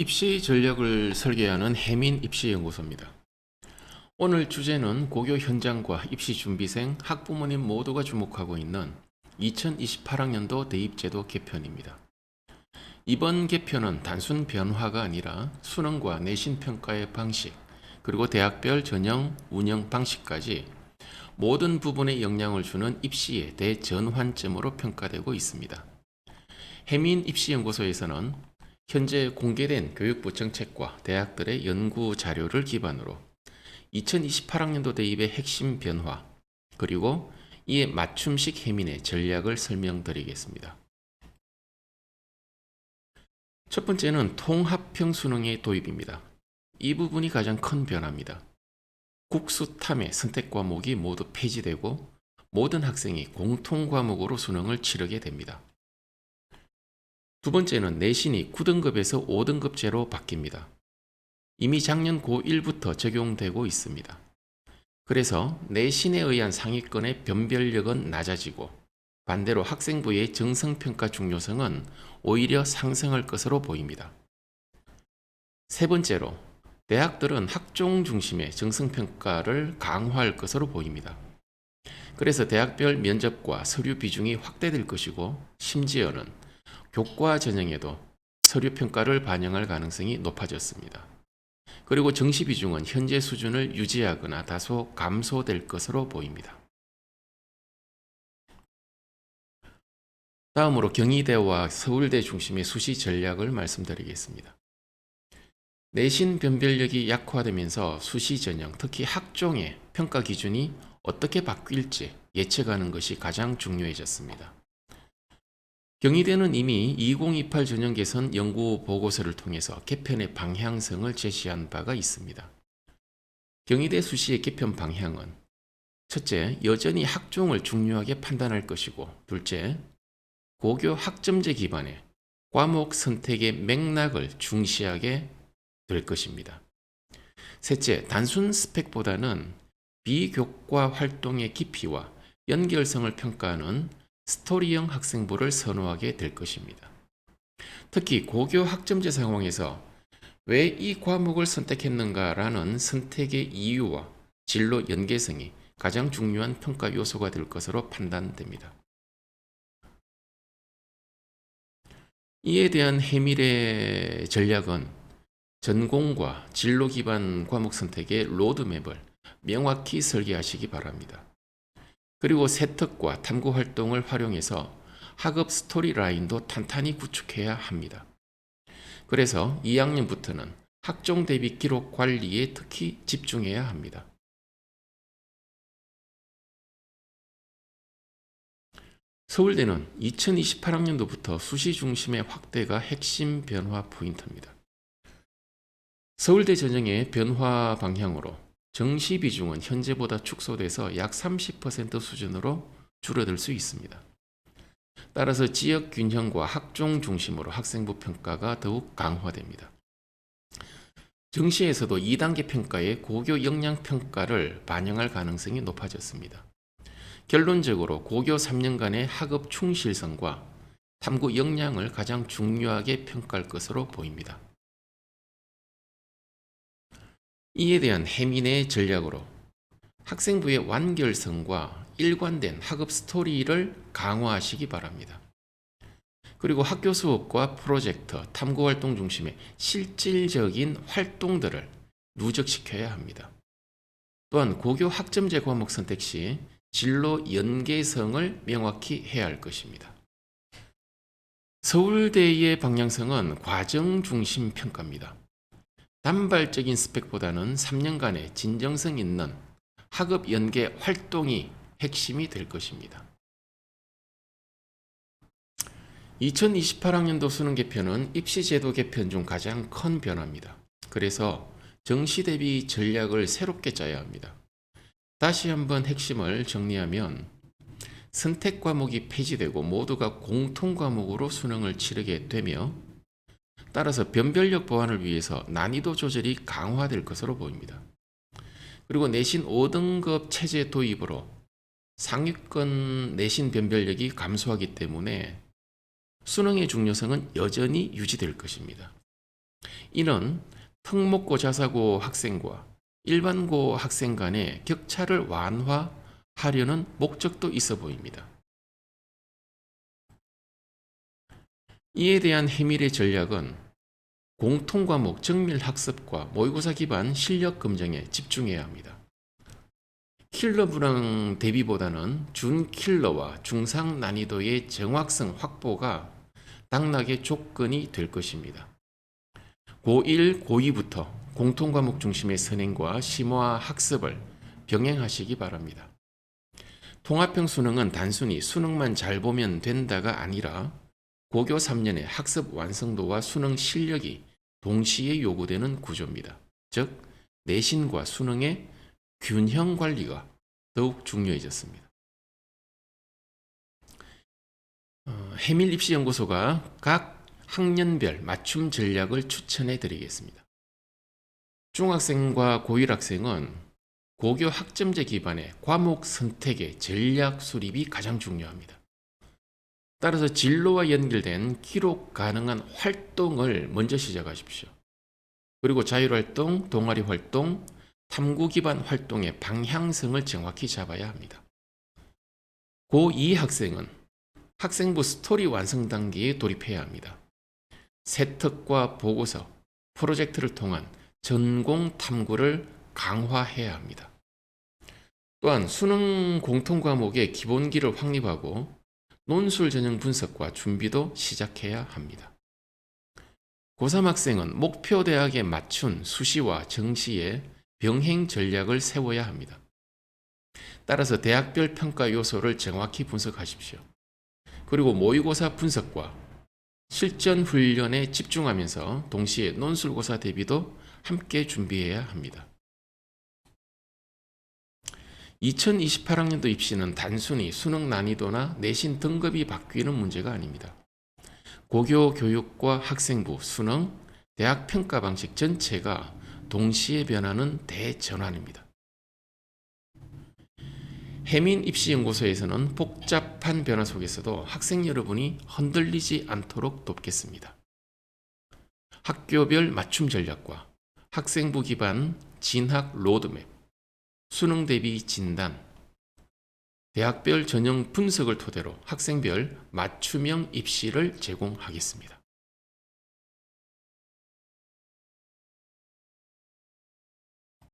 입시 전략을 설계하는 해민 입시연구소입니다. 오늘 주제는 고교 현장과 입시 준비생, 학부모님 모두가 주목하고 있는 2028학년도 대입제도 개편입니다. 이번 개편은 단순 변화가 아니라 수능과 내신 평가의 방식, 그리고 대학별 전형 운영 방식까지 모든 부분에 영향을 주는 입시의 대전환점으로 평가되고 있습니다. 해민 입시연구소에서는 현재 공개된 교육부 정책과 대학들의 연구 자료를 기반으로 2028학년도 대입의 핵심 변화, 그리고 이에 맞춤식 해민의 전략을 설명드리겠습니다. 첫 번째는 통합형 수능의 도입입니다. 이 부분이 가장 큰 변화입니다. 국수 탐의 선택 과목이 모두 폐지되고 모든 학생이 공통 과목으로 수능을 치르게 됩니다. 두 번째는 내신이 9등급에서 5등급제로 바뀝니다. 이미 작년 고1부터 적용되고 있습니다. 그래서 내신에 의한 상위권의 변별력은 낮아지고 반대로 학생부의 정성평가 중요성은 오히려 상승할 것으로 보입니다. 세 번째로, 대학들은 학종 중심의 정성평가를 강화할 것으로 보입니다. 그래서 대학별 면접과 서류 비중이 확대될 것이고, 심지어는 교과 전형에도 서류 평가를 반영할 가능성이 높아졌습니다. 그리고 정시 비중은 현재 수준을 유지하거나 다소 감소될 것으로 보입니다. 다음으로 경희대와 서울대 중심의 수시 전략을 말씀드리겠습니다. 내신 변별력이 약화되면서 수시 전형, 특히 학종의 평가 기준이 어떻게 바뀔지 예측하는 것이 가장 중요해졌습니다. 경희대는 이미 2028 전형 개선 연구 보고서를 통해서 개편의 방향성을 제시한 바가 있습니다. 경희대 수시의 개편 방향은 첫째, 여전히 학종을 중요하게 판단할 것이고, 둘째, 고교 학점제 기반의 과목 선택의 맥락을 중시하게 될 것입니다. 셋째, 단순 스펙보다는 비교과 활동의 깊이와 연결성을 평가하는 스토리형 학생부를 선호하게 될 것입니다. 특히 고교 학점제 상황에서 왜 이 과목을 선택했는가라는 선택의 이유와 진로 연계성이 가장 중요한 평가 요소가 될 것으로 판단됩니다. 이에 대한 해밀의 전략은 전공과 진로 기반 과목 선택의 로드맵을 명확히 설계하시기 바랍니다. 그리고 세특과 탐구 활동을 활용해서 학업 스토리라인도 탄탄히 구축해야 합니다. 그래서 2학년부터는 학종 대비 기록 관리에 특히 집중해야 합니다. 서울대는 2028학년도부터 수시 중심의 확대가 핵심 변화 포인트입니다. 서울대 전형의 변화 방향으로 정시 비중은 현재보다 축소돼서 약 30% 수준으로 줄어들 수 있습니다. 따라서 지역 균형과 학종 중심으로 학생부 평가가 더욱 강화됩니다. 정시에서도 2단계 평가에 고교 역량 평가를 반영할 가능성이 높아졌습니다. 결론적으로 고교 3년간의 학업 충실성과 탐구 역량을 가장 중요하게 평가할 것으로 보입니다. 이에 대한 해민의 전략으로 학생부의 완결성과 일관된 학업 스토리를 강화하시기 바랍니다. 그리고 학교 수업과 프로젝트, 탐구 활동 중심의 실질적인 활동들을 누적시켜야 합니다. 또한 고교 학점제 과목 선택 시 진로 연계성을 명확히 해야 할 것입니다. 서울대의 방향성은 과정 중심 평가입니다. 단발적인 스펙보다는 3년간의 진정성 있는 학업 연계 활동이 핵심이 될 것입니다. 2028학년도 수능 개편은 입시제도 개편 중 가장 큰 변화입니다. 그래서 정시 대비 전략을 새롭게 짜야 합니다. 다시 한번 핵심을 정리하면 선택 과목이 폐지되고 모두가 공통 과목으로 수능을 치르게 되며, 따라서 변별력 보완을 위해서 난이도 조절이 강화될 것으로 보입니다. 그리고 내신 5등급 체제 도입으로 상위권 내신 변별력이 감소하기 때문에 수능의 중요성은 여전히 유지될 것입니다. 이는 특목고 자사고 학생과 일반고 학생 간의 격차를 완화하려는 목적도 있어 보입니다. 이에 대한 해밀의 전략은 공통과목 정밀 학습과 모의고사 기반 실력 검증에 집중해야 합니다. 킬러 분양 대비보다는 준킬러와 중상 난이도의 정확성 확보가 당락의 조건이 될 것입니다. 고1, 고2부터 공통과목 중심의 선행과 심화 학습을 병행하시기 바랍니다. 통합형 수능은 단순히 수능만 잘 보면 된다가 아니라 고교 3년의 학습 완성도와 수능 실력이 동시에 요구되는 구조입니다. 즉, 내신과 수능의 균형 관리가 더욱 중요해졌습니다. 해밀입시연구소가 각 학년별 맞춤 전략을 추천해 드리겠습니다. 중학생과 고1 학생은 고교 학점제 기반의 과목 선택의 전략 수립이 가장 중요합니다. 따라서 진로와 연결된 기록 가능한 활동을 먼저 시작하십시오. 그리고 자율활동, 동아리활동, 탐구 기반 활동의 방향성을 정확히 잡아야 합니다. 고2 학생은 학생부 스토리 완성 단계에 돌입해야 합니다. 세특과 보고서, 프로젝트를 통한 전공 탐구를 강화해야 합니다. 또한 수능 공통 과목의 기본기를 확립하고 논술 전형 분석과 준비도 시작해야 합니다. 고3 학생은 목표 대학에 맞춘 수시와 정시의 병행 전략을 세워야 합니다. 따라서 대학별 평가 요소를 정확히 분석하십시오. 그리고 모의고사 분석과 실전 훈련에 집중하면서 동시에 논술고사 대비도 함께 준비해야 합니다. 2028학년도 입시는 단순히 수능 난이도나 내신 등급이 바뀌는 문제가 아닙니다. 고교 교육과 학생부, 수능, 대학 평가 방식 전체가 동시에 변하는 대전환입니다. 해민입시연구소에서는 복잡한 변화 속에서도 학생 여러분이 흔들리지 않도록 돕겠습니다. 학교별 맞춤 전략과 학생부 기반 진학 로드맵, 수능 대비 진단, 대학별 전형 분석을 토대로 학생별 맞춤형 입시를 제공하겠습니다.